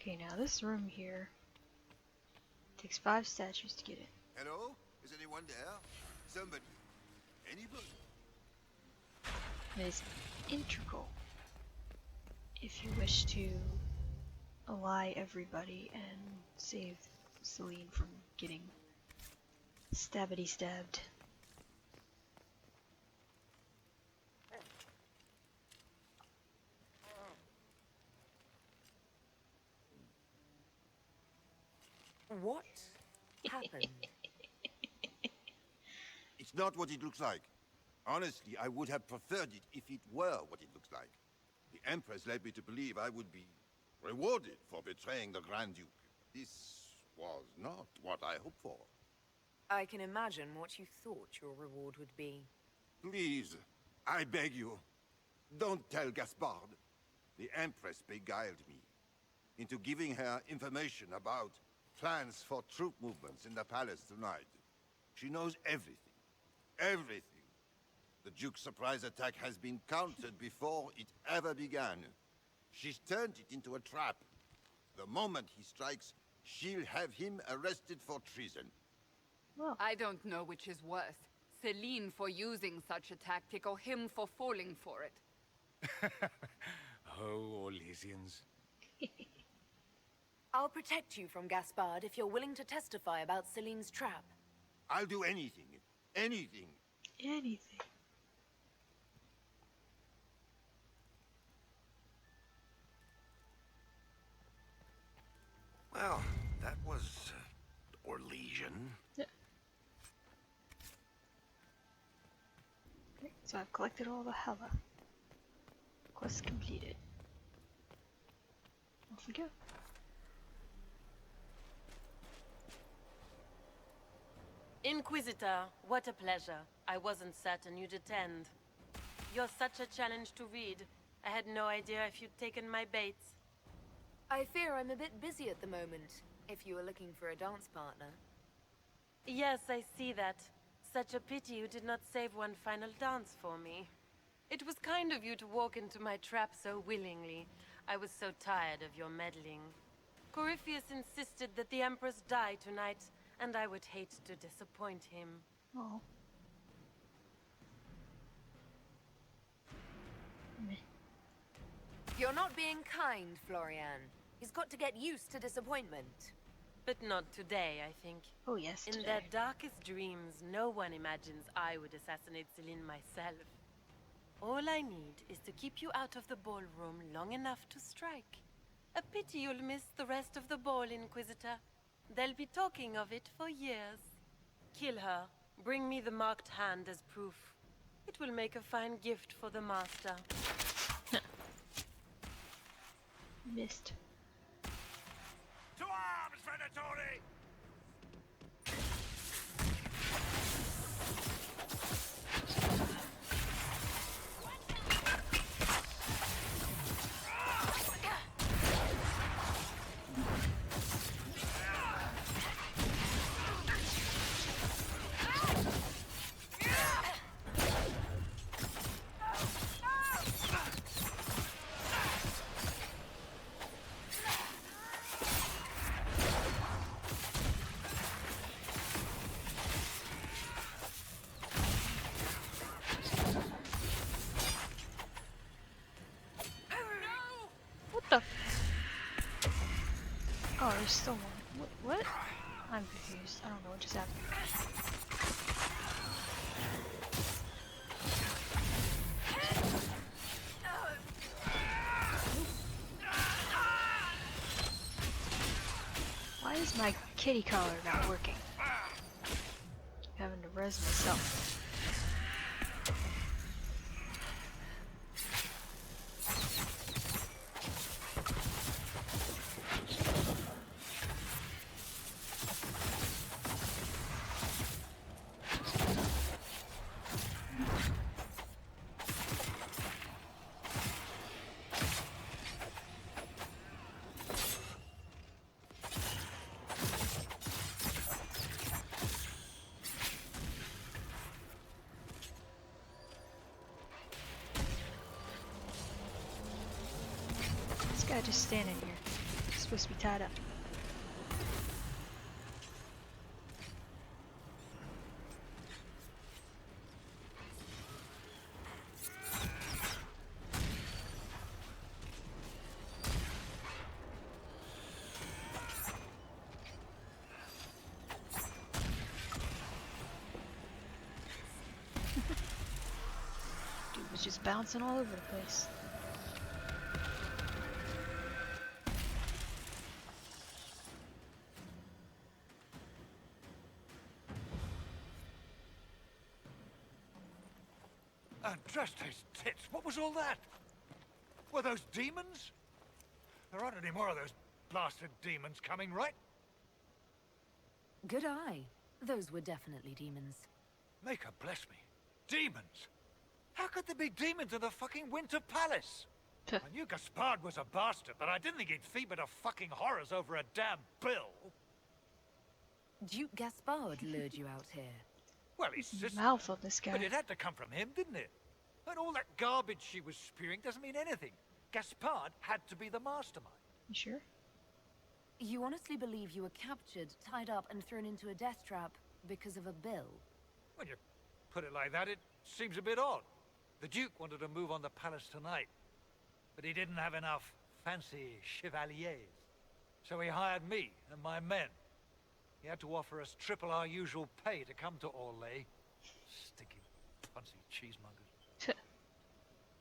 Okay, now this room here takes 5 statues to get in. Hello? Is anyone there? Somebody? Anybody? It is integral if you wish to ally everybody and save Celine from getting stabbity stabbed. What happened? It's not what it looks like. Honestly, I would have preferred it if it were what it looks like. The Empress led me to believe I would be rewarded for betraying the Grand Duke. This was not what I hoped for. I can imagine what you thought your reward would be. Please, I beg you, don't tell Gaspard. The Empress beguiled me into giving her information about plans for troop movements in the palace tonight. She knows everything. Everything. The Duke's surprise attack has been countered before it ever began. She's turned it into a trap. The moment he strikes, she'll have him arrested for treason. Well, I don't know which is worse. Celine for using such a tactic or him for falling for it. Oh, Orlesians. I'll protect you from Gaspard if you're willing to testify about Celine's trap. I'll do anything. Anything. Anything. Well, that was Orlesian. Yeah. Okay, so I've collected all the Halla. Quest completed. Off we go. Inquisitor, what a pleasure. I wasn't certain you'd attend. You're such a challenge to read. I had no idea if you'd taken my bait. I fear I'm a bit busy at the moment, if you were looking for a dance partner. Yes, I see that. Such a pity you did not save one final dance for me. It was kind of you to walk into my trap so willingly. I was so tired of your meddling. Corypheus insisted that the Empress die tonight, and I would hate to disappoint him. Oh. You're not being kind, Florian. He's got to get used to disappointment. But not today, I think. Oh yes, In today. their darkest dreams, no one imagines I would assassinate Celine myself. All I need is to keep you out of the ballroom long enough to strike. A pity you'll miss the rest of the ball, Inquisitor. They'll be talking of it for years. Kill her. Bring me the marked hand as proof. It will make a fine gift for the Master. Missed. To arms, Venatori! What the? Oh, there's still one. What? I'm confused. I don't know what just happened. Why is my kitty collar not working? I'm having to res myself. This guy just standing here. He's supposed to be tied up. Dude was just bouncing all over the place. Andraste's tits, what was all that? Were those demons? There aren't any more of those blasted demons coming, right? Good eye. Those were definitely demons. Maker bless me. Demons? How could there be demons in the fucking Winter Palace? I knew Gaspard was a bastard, but I didn't think he'd feed me to fucking horrors over a damn bill. Duke Gaspard lured you out here. Well, his sister. Mouth on this guy. But it had to come from him, didn't it? And all that garbage she was spewing doesn't mean anything. Gaspard had to be the mastermind. You sure? You honestly believe you were captured, tied up, and thrown into a death trap because of a bill? When you put it like that, it seems a bit odd. The Duke wanted to move on the palace tonight, but he didn't have enough fancy chevaliers. So he hired me and my men. He had to offer us triple our usual pay to come to Orlais. Stinking, punsy cheesemongers.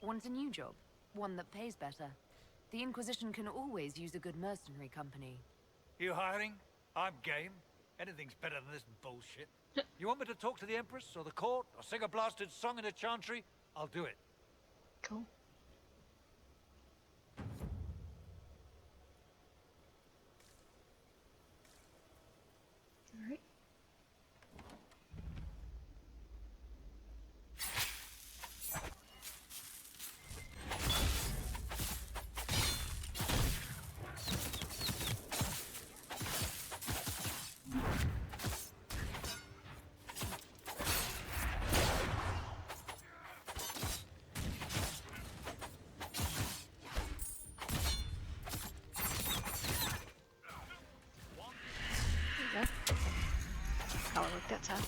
Want a new job? One that pays better? The Inquisition can always use a good mercenary company. You hiring? I'm game. Anything's better than this bullshit. You want me to talk to the Empress or the court or sing a blasted song in a chantry? I'll do it. Cool. Alright. How it worked that time.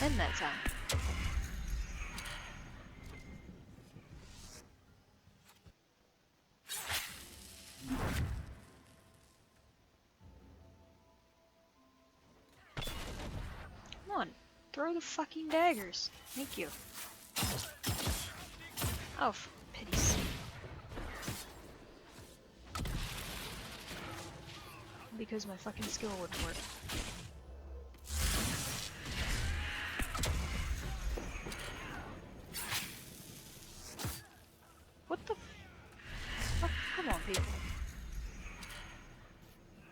And that time. Come on, throw the fucking daggers. Thank you. Oh, for pity's sake. Because my fucking skill wouldn't work. What the fuck? Come on, people.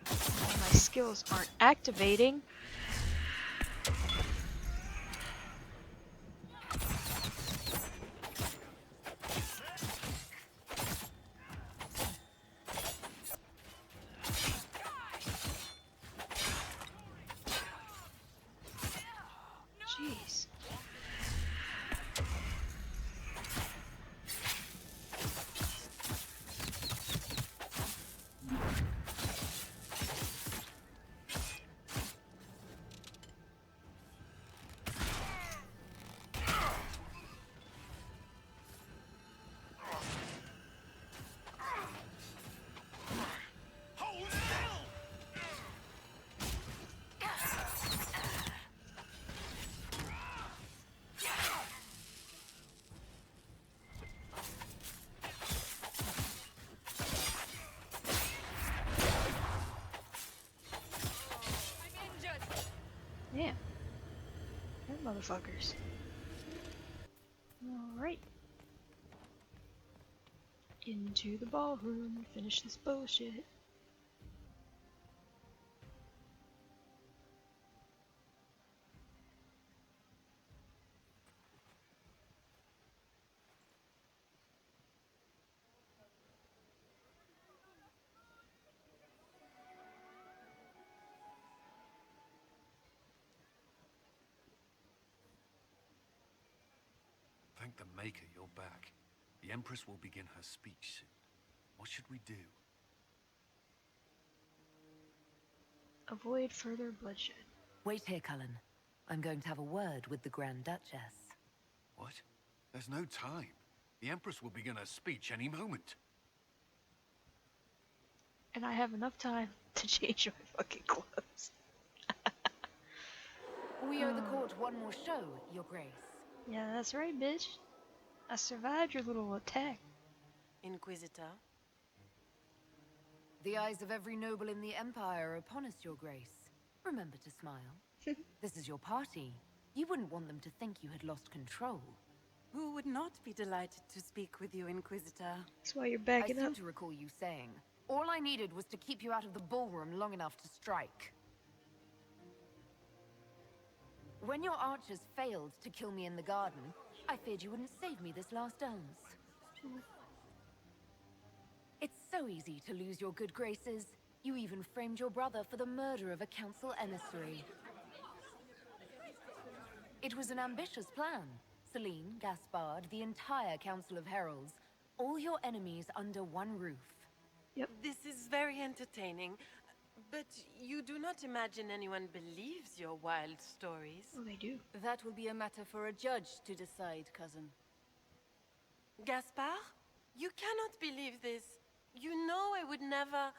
My skills aren't activating. Jeez. Yeah. Them motherfuckers. Alright. Into the ballroom. Finish this bullshit. Thank the Maker you're back. The Empress will begin her speech soon. What should we do? Avoid further bloodshed. Wait here, Cullen. I'm going to have a word with the Grand Duchess. What? There's no time. The Empress will begin her speech any moment. And I have enough time to change my fucking clothes. We owe the court one more show, Your Grace. Yeah, that's right, bitch. I survived your little attack. Inquisitor? The eyes of every noble in the Empire are upon us, Your Grace. Remember to smile. This is your party. You wouldn't want them to think you had lost control. Who would not be delighted to speak with you, Inquisitor? That's why you're backing I up. seem to recall you saying, all I needed was to keep you out of the ballroom long enough to strike. When your archers failed to kill me in the garden, I feared you wouldn't save me this last dance. It's so easy to lose your good graces. You even framed your brother for the murder of a council emissary. It was an ambitious plan. Celine, Gaspard, the entire Council of Heralds, all your enemies under one roof. Yep. This is very entertaining, but you do not imagine anyone believes your wild stories. Oh, they do. That will be a matter for a judge to decide, cousin. Gaspard? You cannot believe this. You know I would never...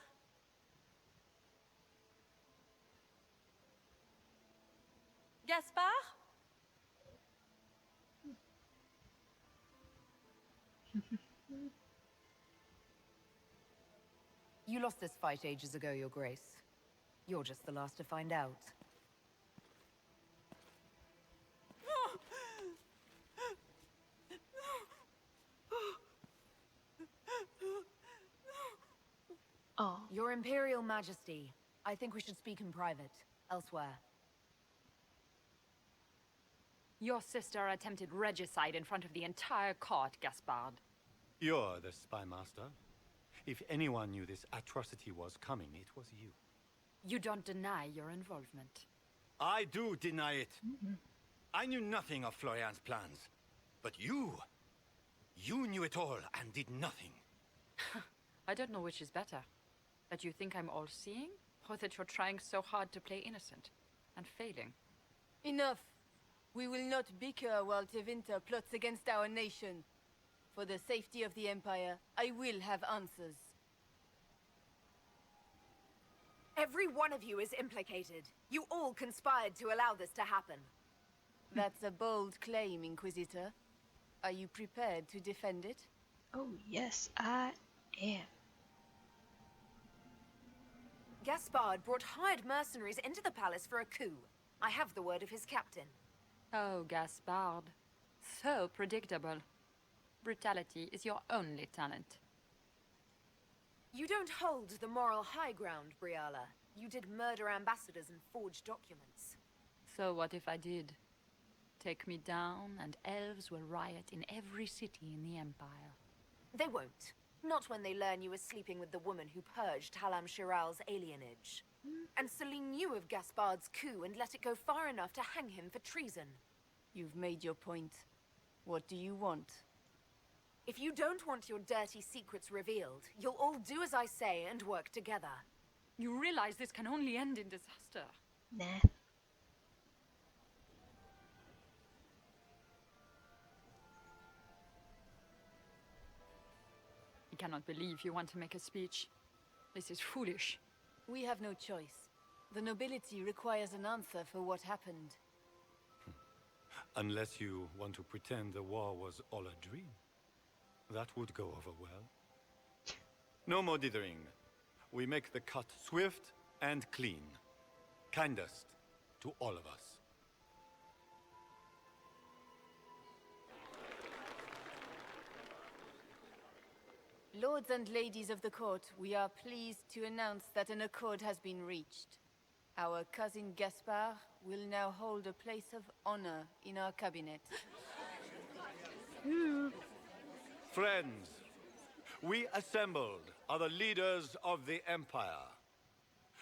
Gaspard? You lost this fight ages ago, Your Grace. You're just the last to find out. Oh. Your Imperial Majesty, I think we should speak in private, elsewhere. Your sister attempted regicide in front of the entire court, Gaspard. You're the spy master. If anyone knew this atrocity was coming, it was you. You don't deny your involvement. I do deny it. I knew nothing of Florian's plans. But you knew it all and did nothing. I don't know which is better. That you think I'm all-seeing, or that you're trying so hard to play innocent and failing. Enough. We will not bicker while Tevinter plots against our nation. For the safety of the Empire, I will have answers. Every one of you is implicated. You all conspired to allow this to happen. That's a bold claim, Inquisitor. Are you prepared to defend it? Oh, yes, I am. Gaspard brought hired mercenaries into the palace for a coup. I have the word of his captain. Oh, Gaspard. So predictable. Brutality is your only talent. You don't hold the moral high ground, Briala. You did murder ambassadors and forge documents. So what if I did? Take me down, and elves will riot in every city in the Empire. They won't. Not when they learn you were sleeping with the woman who purged Hallam Shiral's alienage. And Celine knew of Gaspard's coup and let it go far enough to hang him for treason. You've made your point. What do you want? If you don't want your dirty secrets revealed, you'll all do as I say and work together. You realize this can only end in disaster. Nah. I cannot believe you want to make a speech. This is foolish. We have no choice. The nobility requires an answer for what happened. Unless you want to pretend the war was all a dream. That would go over well. No more dithering. We make the cut swift and clean. Kindest to all of us. Lords and ladies of the court, we are pleased to announce that an accord has been reached. Our cousin Gaspard will now hold a place of honor in our cabinet. Friends, we assembled are the leaders of the Empire.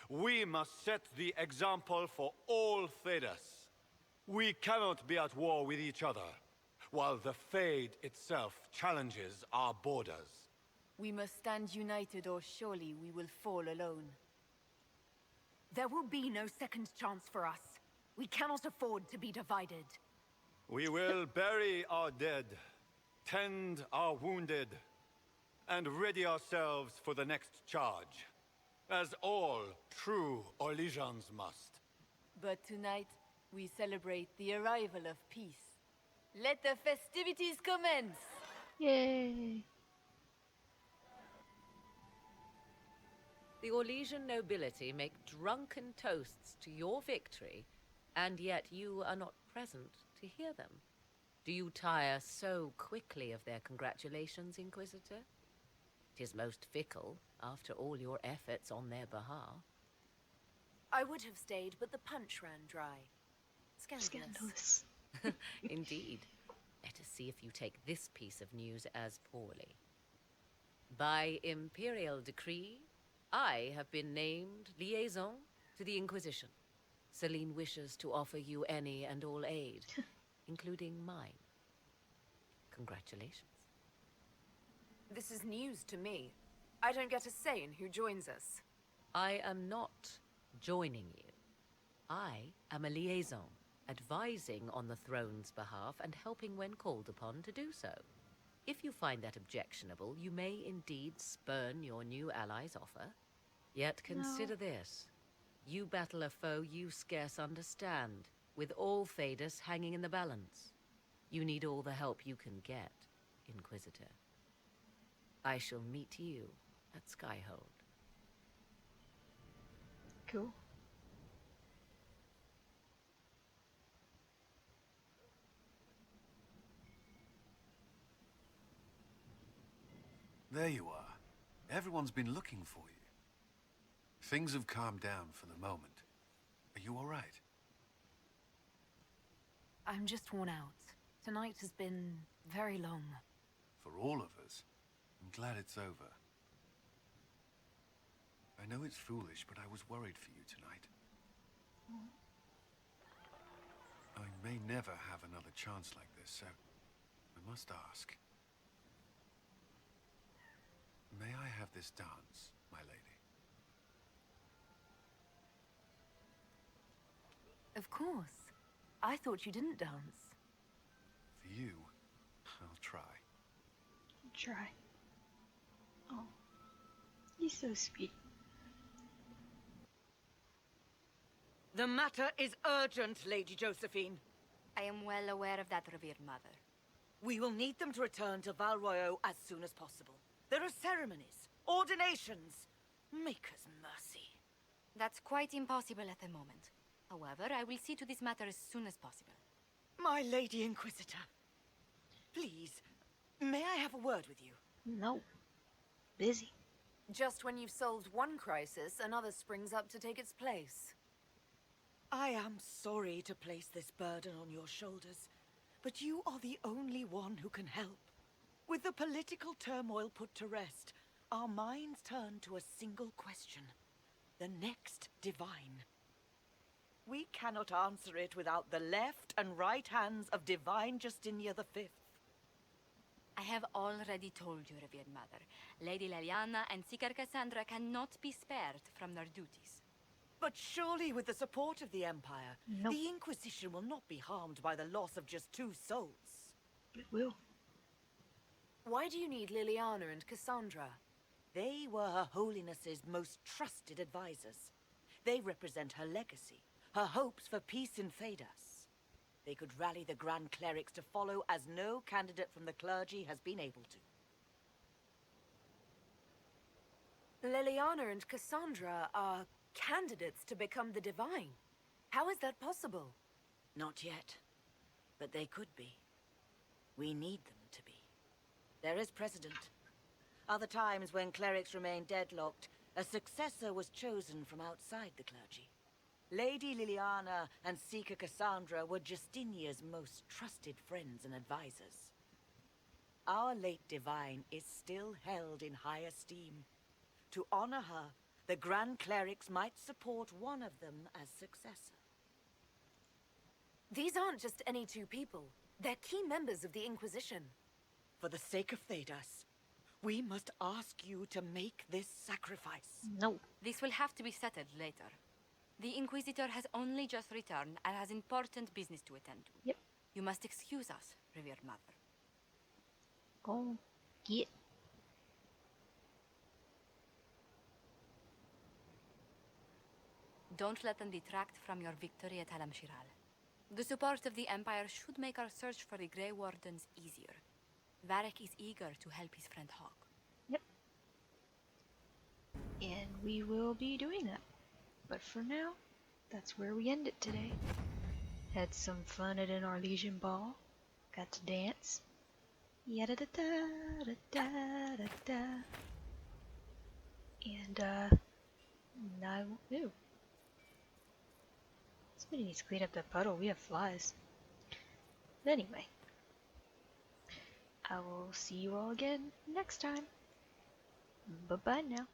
We must set the example for all Thedas. We cannot be at war with each other, while the Fade itself challenges our borders. We must stand united, or surely we will fall alone. There will be no second chance for us. We cannot afford to be divided. We will bury our dead, tend our wounded, and ready ourselves for the next charge, as all true Orlesians must. But tonight, we celebrate the arrival of peace. Let the festivities commence! Yay! The Orlesian nobility make drunken toasts to your victory, and yet you are not present to hear them. Do you tire so quickly of their congratulations, Inquisitor? 'Tis most fickle, after all your efforts on their behalf. I would have stayed, but the punch ran dry. Scandalous. Indeed. Let us see if you take this piece of news as poorly. By imperial decree, I have been named liaison to the Inquisition. Celine wishes to offer you any and all aid, including mine. Congratulations. This is news to me. I don't get a say in who joins us. I am not joining you. I am a liaison, advising on the throne's behalf and helping when called upon to do so. If you find that objectionable, you may indeed spurn your new ally's offer. Yet consider this. You battle a foe you scarce understand, with all Thedas hanging in the balance. You need all the help you can get, Inquisitor. I shall meet you at Skyhold. Cool. There you are. Everyone's been looking for you. Things have calmed down for the moment. Are you all right? I'm just worn out. Tonight has been very long. For all of us. I'm glad it's over. I know it's foolish, but I was worried for you tonight. I may never have another chance like this, so I must ask. May I have this dance, my lady? Of course. I thought you didn't dance. For you, I'll try. Try. Oh, he's so sweet. The matter is urgent, Lady Josephine. I am well aware of that, revered mother. We will need them to return to Val Royeaux as soon as possible. There are ceremonies, ordinations. Make us mercy. That's quite impossible at the moment. However, I will see to this matter as soon as possible. My Lady Inquisitor, please, may I have a word with you? No. Busy. Just when you've solved one crisis, another springs up to take its place. I am sorry to place this burden on your shoulders, but you are the only one who can help. With the political turmoil put to rest, our minds turn to a single question. The next divine. We cannot answer it without the left and right hands of Divine Justinia V. I have already told you, revered mother. Lady Leliana and Seeker Cassandra cannot be spared from their duties. But surely with the support of the Empire, the Inquisition will not be harmed by the loss of just 2 souls. It will. Why do you need Liliana and Cassandra? They were Her Holiness's most trusted advisors. They represent her legacy, her hopes for peace in Phaedas. They could rally the Grand Clerics to follow as no candidate from the clergy has been able to. Liliana and Cassandra are candidates to become the Divine. How is that possible? Not yet, but they could be. We need them to be. There is precedent. Other times when clerics remained deadlocked, a successor was chosen from outside the clergy. Lady Liliana and Seeker Cassandra were Justinia's most trusted friends and advisors. Our late Divine is still held in high esteem. To honor her, the Grand Clerics might support one of them as successor. These aren't just any 2 people. They're key members of the Inquisition. For the sake of Phaedas, we must ask you to make this sacrifice. No. This will have to be settled later. The Inquisitor has only just returned and has important business to attend to. Yep. You must excuse us, revered mother. Go get. Don't let them detract from your victory at Halla. The support of the Empire should make our search for the Grey Wardens easier. Varric is eager to help his friend Hawk. Yep. And we will be doing that. But for now, that's where we end it today. Had some fun at an Orlesian ball. Got to dance. Yada da da da da da da. And I won't do. Somebody needs to clean up that puddle. We have flies. But anyway, I will see you all again next time. Bye bye now.